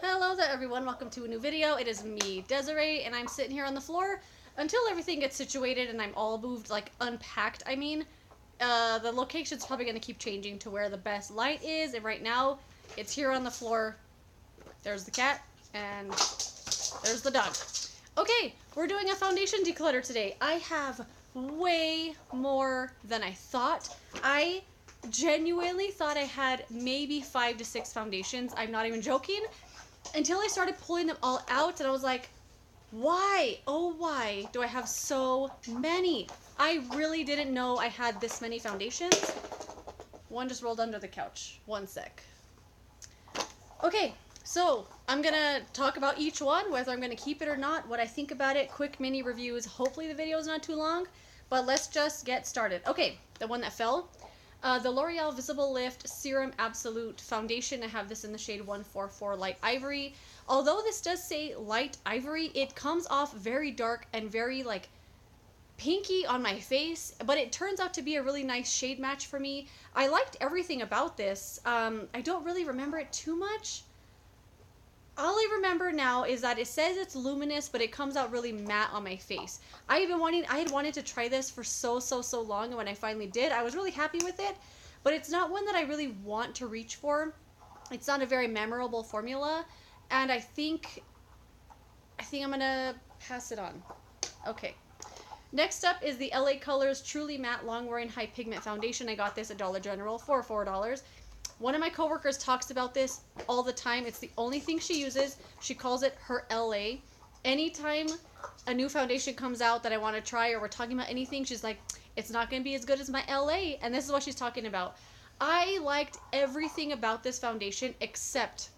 Hello there everyone, welcome to a new video. It is me, Desiree, and I'm sitting here on the floor until everything gets situated and I'm all moved, like unpacked, I mean. The location's probably going to keep changing to where the best light is, and right now, it's here on the floor. There's the cat, and there's the dog. Okay, we're doing a foundation declutter today. I have way more than I thought. I genuinely thought I had maybe 5 to 6 foundations. I'm not even joking. Until I started pulling them all out, and I was like, why? Oh, why do I have so many? I really didn't know I had this many foundations. One just rolled under the couch. One sec. Okay, so I'm gonna talk about each one, whether I'm gonna keep it or not, what I think about it, quick mini reviews. Hopefully the video is not too long, but let's just get started. Okay, the one that fell. The L'Oreal Visible Lift Serum Absolute Foundation. I have this in the shade 144 Light Ivory. Although this does say Light Ivory, it comes off very dark and very like pinky on my face, but it turns out to be a really nice shade match for me. I liked everything about this. I don't really remember it too much. All I remember now is that it says it's luminous, but it comes out really matte on my face. I had wanted to try this for so long, and when I finally did, I was really happy with it, but it's not one that I really want to reach for. It's not a very memorable formula, and I think I'm gonna pass it on. Okay. Next up is the LA Colors Truly Matte Long Wearing High Pigment Foundation. I got this at Dollar General for $4. One of my coworkers talks about this all the time. It's the only thing she uses. She calls it her LA. Anytime a new foundation comes out that I want to try, or we're talking about anything, she's like, it's not going to be as good as my LA. And this is what she's talking about. I liked everything about this foundation except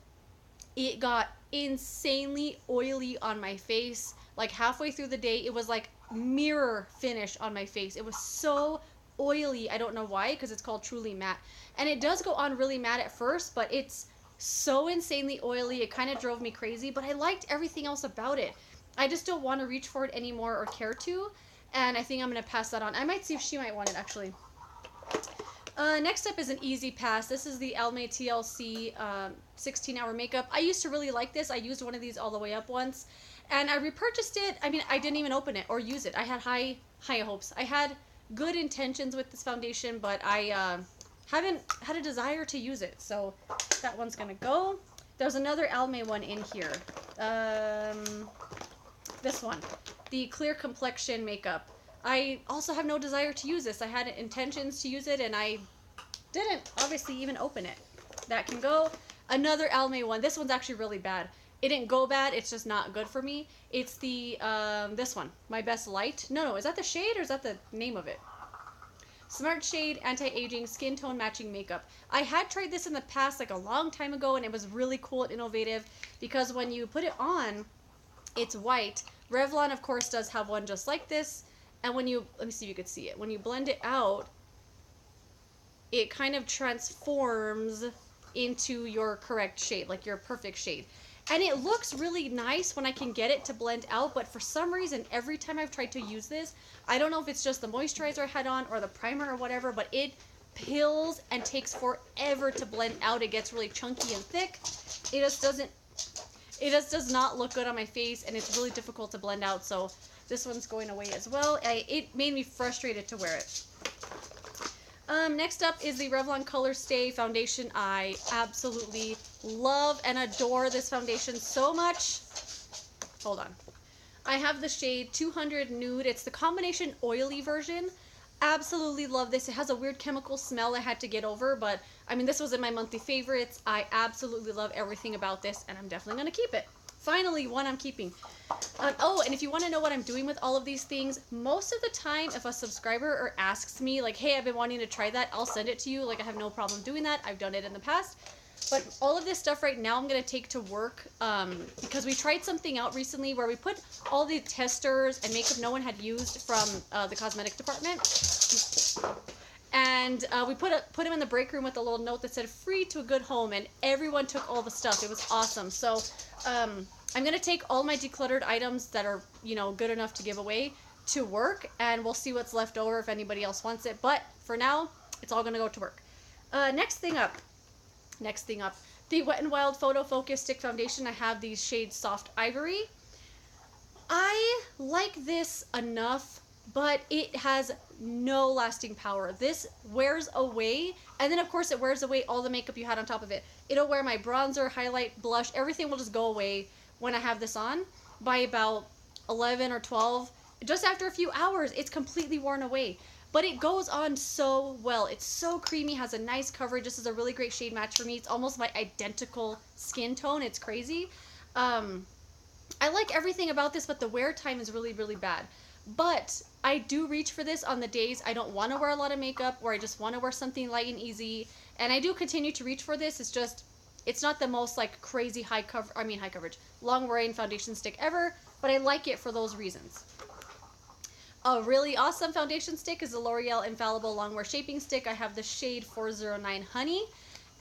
it got insanely oily on my face. Like halfway through the day, it was like mirror finish on my face. It was so oily. I don't know why, because it's called Truly Matte, and it does go on really matte at first, but it's so insanely oily, it kind of drove me crazy. But I liked everything else about it. I just don't want to reach for it anymore or care to, and I think I'm going to pass that on. I might see if she might want it actually. Next up is an easy pass. This is the Almay TLC 16-hour makeup. I used to really like this. I used one of these all the way up once, and I repurchased it. I mean, I didn't even open it or use it. I had high hopes. I had good intentions with this foundation, but I haven't had a desire to use it, so that one's gonna go. There's another Almay one in here. This one, the Clear Complexion Makeup. I also have no desire to use this. I had intentions to use it, and I didn't obviously even open it. That can go. Another Almay one. This one's actually really bad. It didn't go bad, it's just not good for me. It's the, this one, My Best Light. No, is that the shade or is that the name of it? Smart Shade Anti-Aging Skin Tone Matching Makeup. I had tried this in the past, like a long time ago, and it was really cool and innovative because when you put it on, it's white. Revlon, of course, does have one just like this, and when you, let me see if you could see it, when you blend it out, it kind of transforms into your correct shade, like your perfect shade. And it looks really nice when I can get it to blend out, but for some reason, every time I've tried to use this, I don't know if it's just the moisturizer I had on or the primer or whatever, but it pills and takes forever to blend out. It gets really chunky and thick. It just does not look good on my face, and it's really difficult to blend out, so this one's going away as well. It made me frustrated to wear it. Next up is the Revlon ColorStay Foundation. I absolutely love and adore this foundation so much. Hold on. I have the shade 200 Nude. It's the combination oily version. Absolutely love this. It has a weird chemical smell I had to get over, but I mean, this was in my monthly favorites. I absolutely love everything about this, and I'm definitely going to keep it. Finally, one I'm keeping. Oh, and if you want to know what I'm doing with all of these things, most of the time, if a subscriber asks me, like, hey, I've been wanting to try that, I'll send it to you. Like, I have no problem doing that. I've done it in the past. But all of this stuff right now I'm going to take to work because we tried something out recently where we put all the testers and makeup no one had used from the cosmetic department. And we put them in the break room with a little note that said, free to a good home, and everyone took all the stuff. It was awesome. So I'm going to take all my decluttered items that are, you know, good enough to give away to work, and we'll see what's left over if anybody else wants it. But for now, it's all going to go to work. Next thing up, the Wet n Wild Photo Focus Stick Foundation. I have these shades Soft Ivory. I like this enough, but it has no lasting power. This wears away, and then of course it wears away all the makeup you had on top of it. It'll wear my bronzer, highlight, blush, everything will just go away when I have this on. By about 11 or 12, just after a few hours, it's completely worn away. But it goes on so well. It's so creamy, has a nice coverage. This is a really great shade match for me. It's almost my identical skin tone. It's crazy. I like everything about this, but the wear time is really, really bad. But I do reach for this on the days I don't want to wear a lot of makeup, or I just want to wear something light and easy. And I do continue to reach for this. It's just, it's not the most like crazy high coverage, long wearing foundation stick ever, but I like it for those reasons. A really awesome foundation stick is the L'Oreal Infallible Longwear Shaping Stick. I have the shade 409 Honey,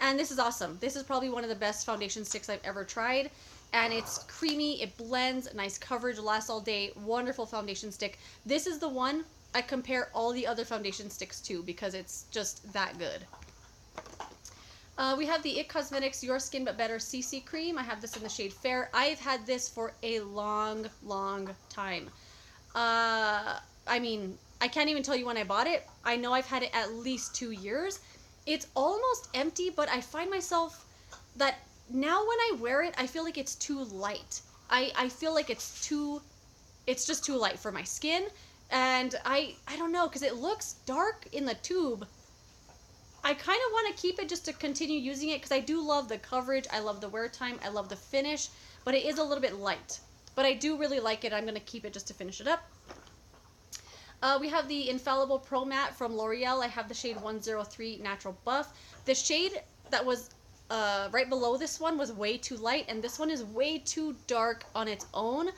and this is awesome. This is probably one of the best foundation sticks I've ever tried, and it's creamy, it blends, nice coverage, lasts all day, wonderful foundation stick. This is the one I compare all the other foundation sticks to because it's just that good. We have the IT Cosmetics Your Skin But Better CC Cream. I have this in the shade Fair. I've had this for a long, long time. I mean, I can't even tell you when I bought it. I know I've had it at least 2 years. It's almost empty, but I find myself that now when I wear it, I feel like it's too light. I feel like it's just too light for my skin. And I don't know, because it looks dark in the tube. I kind of want to keep it just to continue using it, because I do love the coverage, I love the wear time, I love the finish, but it is a little bit light. But I do really like it. I'm going to keep it just to finish it up. We have the Infallible Pro Matte from L'Oreal. I have the shade 103 Natural Buff. The shade that was right below this one was way too light, and this one is way too dark on its own.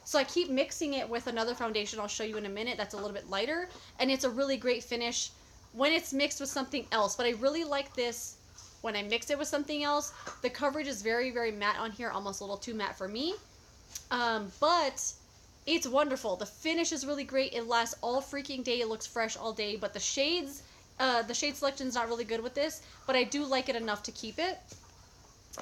So I keep mixing it with another foundation I'll show you in a minute that's a little bit lighter, and it's a really great finish when it's mixed with something else. But I really like this when I mix it with something else. The coverage is very, very matte on here, almost a little too matte for me. But it's wonderful. The finish is really great. It lasts all freaking day. It looks fresh all day. But the shade selection is not really good with this, but I do like it enough to keep it.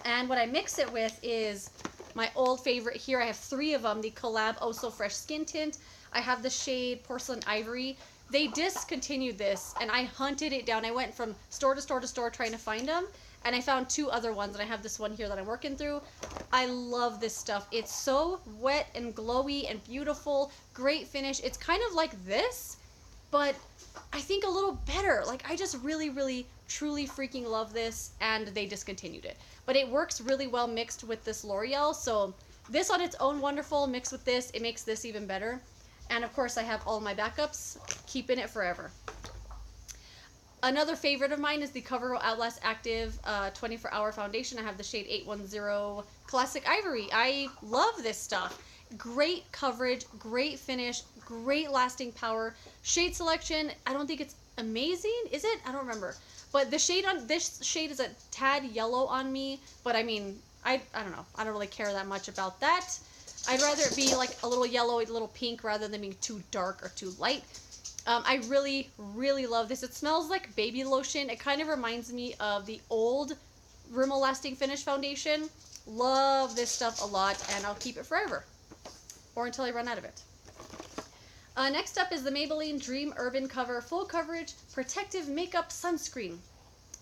And what I mix it with is my old favorite here. I have 3 of them. The Collab Oh So Fresh Skin Tint. I have the shade Porcelain Ivory. They discontinued this, and I hunted it down. I went from store to store to store trying to find them, and I found 2 other ones, and I have this one here that I'm working through. I love this stuff. It's so wet and glowy and beautiful. Great finish. It's kind of like this, but I think a little better. Like, I just really, really, truly freaking love this, and they discontinued it. But it works really well mixed with this L'Oreal, so this on its own wonderful. Mixed with this, it makes this even better. And of course, I have all my backups, keeping it forever. Another favorite of mine is the CoverGirl Outlast Active 24-Hour Foundation. I have the shade 810 Classic Ivory. I love this stuff. Great coverage, great finish, great lasting power. Shade selection, I don't think it's amazing, is it? I don't remember. But the shade on this shade is a tad yellow on me, but I mean, I don't know. I don't really care that much about that. I'd rather it be like a little yellow, a little pink, rather than being too dark or too light. I really, really love this. It smells like baby lotion. It kind of reminds me of the old Rimmel Lasting Finish Foundation. Love this stuff a lot, and I'll keep it forever. Or until I run out of it. Next up is the Maybelline Dream Urban Cover Full Coverage Protective Makeup Sunscreen.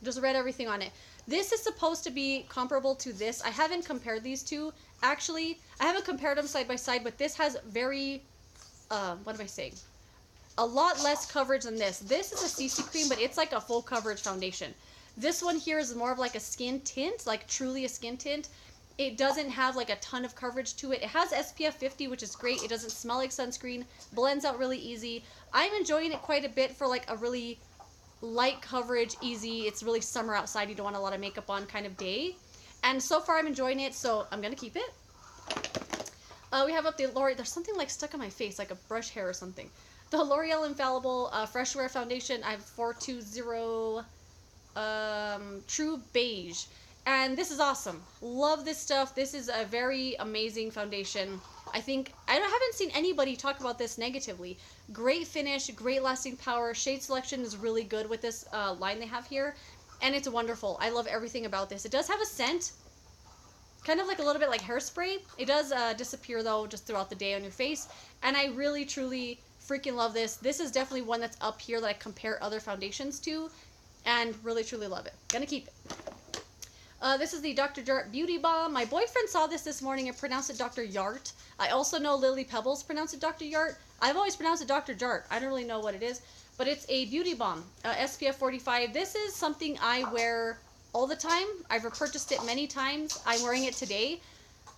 Just read everything on it. This is supposed to be comparable to this. I haven't compared these two. Actually, I haven't compared them side by side, but this has very, what am I saying? A lot less coverage than this. This is a CC cream, but it's like a full coverage foundation. This one here is more of like a skin tint, like truly a skin tint. It doesn't have like a ton of coverage to it. It has SPF 50, which is great. It doesn't smell like sunscreen, blends out really easy. I'm enjoying it quite a bit for like a really light coverage, easy, it's really summer outside, you don't want a lot of makeup on kind of day. And so far I'm enjoying it, so I'm gonna keep it. We have up the L'Oreal, there's something like stuck on my face, like a brush hair or something. The L'Oreal Infallible Fresh Wear Foundation. I have 420 True Beige. And this is awesome. Love this stuff. This is a very amazing foundation. I haven't seen anybody talk about this negatively. Great finish, great lasting power. Shade selection is really good with this line they have here. and it's wonderful. I love everything about this. It does have a scent, kind of like a little bit like hairspray. It does disappear though just throughout the day on your face, and I really truly freaking love this. This is definitely one that's up here that I compare other foundations to, and really truly love it. Gonna keep it. This is the Dr. Jart Beauty Balm. My boyfriend saw this morning and pronounced it Dr. Yart. I also know Lily Pebbles pronounced it Dr. Yart. I've always pronounced it Dr. Jart. I don't really know what it is, but it's a beauty balm, SPF 45. This is something I wear all the time. I've repurchased it many times. I'm wearing it today.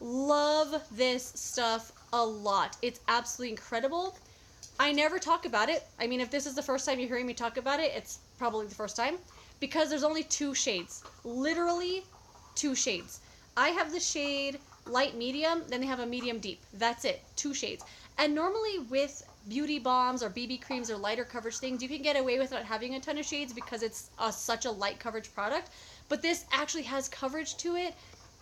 Love this stuff a lot. It's absolutely incredible. I never talk about it. I mean, if this is the first time you're hearing me talk about it, it's probably the first time, because there's only 2 shades. Literally 2 shades. I have the shade light medium, then they have a medium deep. That's it. 2 shades. And normally with beauty balms or BB creams or lighter coverage things, you can get away with not having a ton of shades because it's such a light coverage product. But this actually has coverage to it,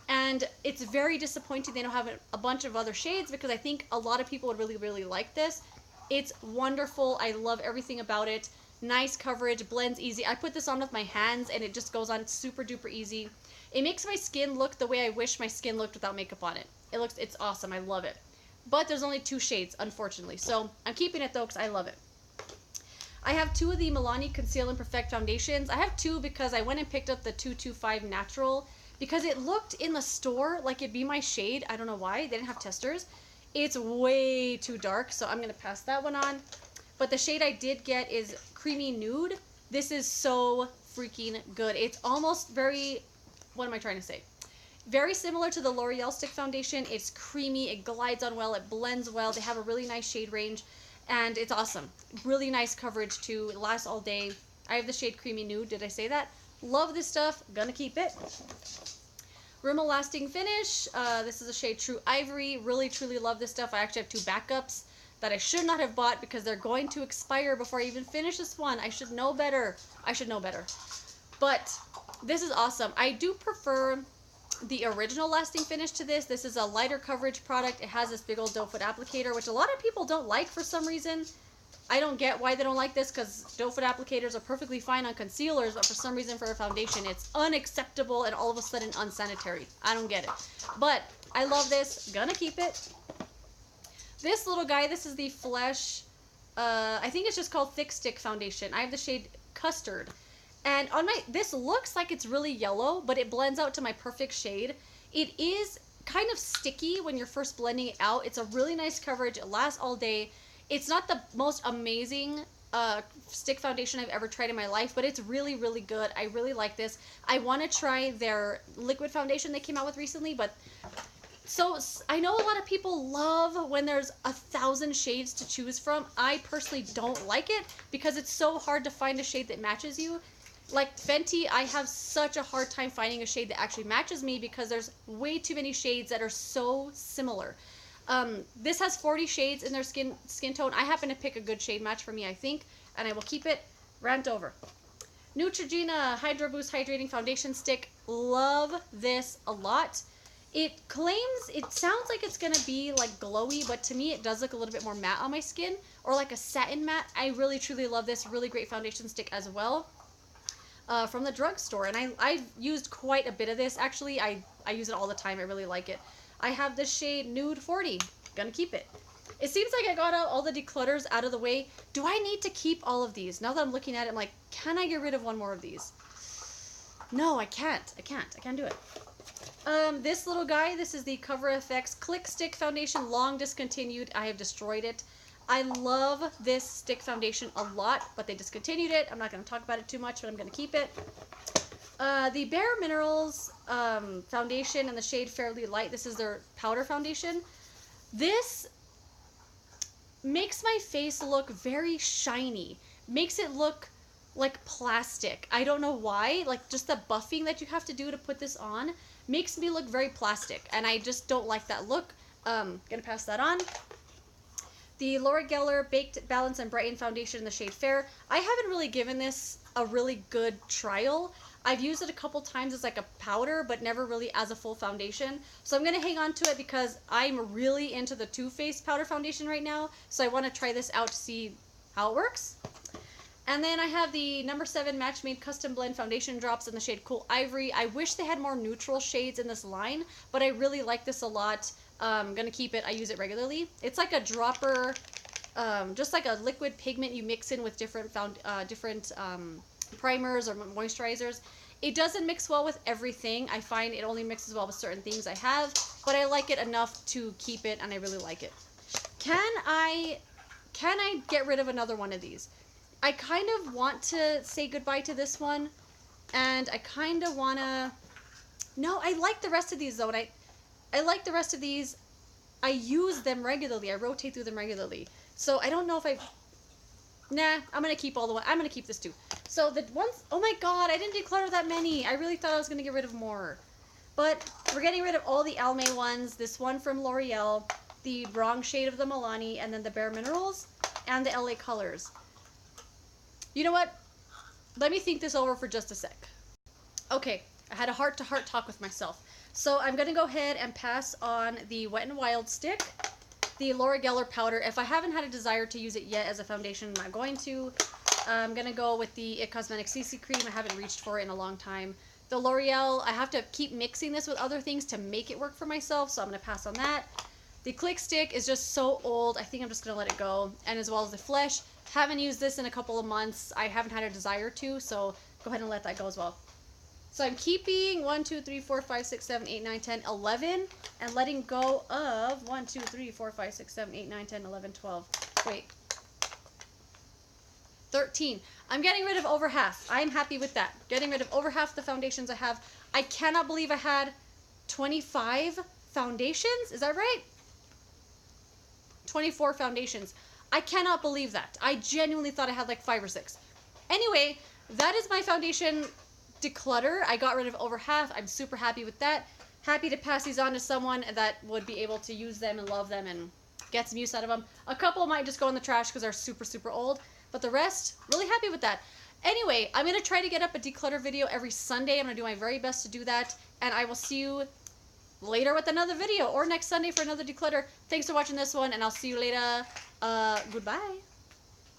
and it's very disappointing they don't have a bunch of other shades, because I think a lot of people would really, really like this. It's wonderful. I love everything about it. Nice coverage, blends easy. I put this on with my hands and it just goes on super duper easy. It makes my skin look the way I wish my skin looked without makeup on it. It's awesome. I love it. But there's only 2 shades, unfortunately. So I'm keeping it though because I love it. I have 2 of the Milani Conceal and Perfect foundations. I have 2 because I went and picked up the 225 Natural because it looked in the store like it'd be my shade. I don't know why. They didn't have testers. It's way too dark, so I'm going to pass that one on. But the shade I did get is Creamy Nude. This is so freaking good. It's almost very, what am I trying to say? Very similar to the L'Oreal Stick Foundation. It's creamy, it glides on well, it blends well. They have a really nice shade range, and it's awesome. Really nice coverage too. It lasts all day. I have the shade Creamy Nude. Did I say that? Love this stuff. Gonna keep it. Rimmel Lasting Finish. This is a shade True Ivory. Really, truly love this stuff. I actually have 2 backups that I should not have bought because they're going to expire before I even finish this one. I should know better. I should know better. But this is awesome. I do prefer the original lasting finish to this. This is a lighter coverage product. It has this big old doe foot applicator, which a lot of people don't like for some reason. I don't get why they don't like this, because doe foot applicators are perfectly fine on concealers, but for some reason for a foundation it's unacceptable and all of a sudden unsanitary. I don't get it. But I love this. Gonna keep it. This little guy, this is the Flesh, I think it's just called Thick Stick Foundation. I have the shade Custard. And on this looks like it's really yellow, but it blends out to my perfect shade. It is kind of sticky when you're first blending it out. It's a really nice coverage. It lasts all day. It's not the most amazing stick foundation I've ever tried in my life, but it's really, really good. I really like this. I want to try their liquid foundation they came out with recently, but so I know a lot of people love when there's 1,000 shades to choose from. I personally don't like it because it's so hard to find a shade that matches you. Like Fenty, I have such a hard time finding a shade that actually matches me because there's way too many shades that are so similar. This has 40 shades in their skin tone. I happen to pick a good shade match for me, I think, and I will keep it. Rant over. Neutrogena Hydro Boost Hydrating Foundation Stick. Love this a lot. It sounds like it's going to be like glowy, but to me it does look a little bit more matte on my skin, or like a satin matte. I really truly love this. Really great foundation stick as well. From the drugstore, and I've used quite a bit of this. Actually, I use it all the time. I really like it. I have this shade Nude 40. Gonna keep it. It seems like I got all the declutters out of the way. Do I need to keep all of these? Now that I'm looking at it, I'm like, can I get rid of one more of these? No, I can't. I can't do it. This little guy, this is the Cover FX Click Stick Foundation, long discontinued. I have destroyed it. I love this stick foundation a lot, but they discontinued it. I'm not going to talk about it too much, but I'm going to keep it. The Bare Minerals foundation in the shade Fairly Light. This is their powder foundation. This makes my face look very shiny. Makes it look like plastic. I don't know why. Like, just the buffing that you have to do to put this on makes me look very plastic, and I just don't like that look. Gonna pass that on. The Laura Geller Baked Balance and Brighten Foundation in the shade Fair. I haven't really given this a really good trial. I've used it a couple times as like a powder, but never really as a full foundation. So I'm going to hang on to it because I'm really into the Too Faced powder foundation right now. So I want to try this out to see how it works. And then I have the number 7 Match Made Custom Blend Foundation Drops in the shade Cool Ivory. I wish they had more neutral shades in this line, but I really like this a lot. I'm going to keep it. I use it regularly. It's like a dropper, just like a liquid pigment you mix in with different primers or moisturizers. It doesn't mix well with everything. I find it only mixes well with certain things I have, but I like it enough to keep it, and I really like it. Can I get rid of another one of these? I kind of want to say goodbye to this one, and I kind of want to... No, I like the rest of these, though, and I like the rest of these. I use them regularly. I rotate through them regularly. So I don't know if I... Nah, I'm going to keep all the... I'm going to keep this, too. So the ones... Oh, my God, I didn't declutter that many. I really thought I was going to get rid of more. But we're getting rid of all the Almay ones. This one from L'Oreal, the wrong shade of the Milani, and then the Bare Minerals, and the LA Colors. You know what? Let me think this over for just a sec. Okay, I had a heart-to-heart talk with myself. So I'm going to go ahead and pass on the Wet n Wild stick, the Laura Geller powder. If I haven't had a desire to use it yet as a foundation, I'm not going to. I'm going to go with the IT Cosmetics CC Cream. I haven't reached for it in a long time. The L'Oreal, I have to keep mixing this with other things to make it work for myself, so I'm going to pass on that. The Click Stick is just so old. I think I'm just going to let it go. And as well as the Flesh. Haven't used this in a couple of months. I haven't had a desire to, so go ahead and let that go as well. So I'm keeping 1, 2, 3, 4, 5, 6, 7, 8, 9, 10, 11, and letting go of 1, 2, 3, 4, 5, 6, 7, 8, 9, 10, 11, 12. Wait. 13. I'm getting rid of over half. I'm happy with that. Getting rid of over half the foundations I have. I cannot believe I had 25 foundations. Is that right? 24 foundations. I cannot believe that. I genuinely thought I had like 5 or 6. Anyway, that is my foundation declutter. I got rid of over half. I'm super happy with that. Happy to pass these on to someone that would be able to use them and love them and get some use out of them. A couple might just go in the trash because they're super, super old. But the rest, really happy with that. Anyway, I'm going to try to get up a declutter video every Sunday. I'm going to do my very best to do that. And I will see you later with another video or next Sunday for another declutter. Thanks for watching this one, and I'll see you later. Goodbye.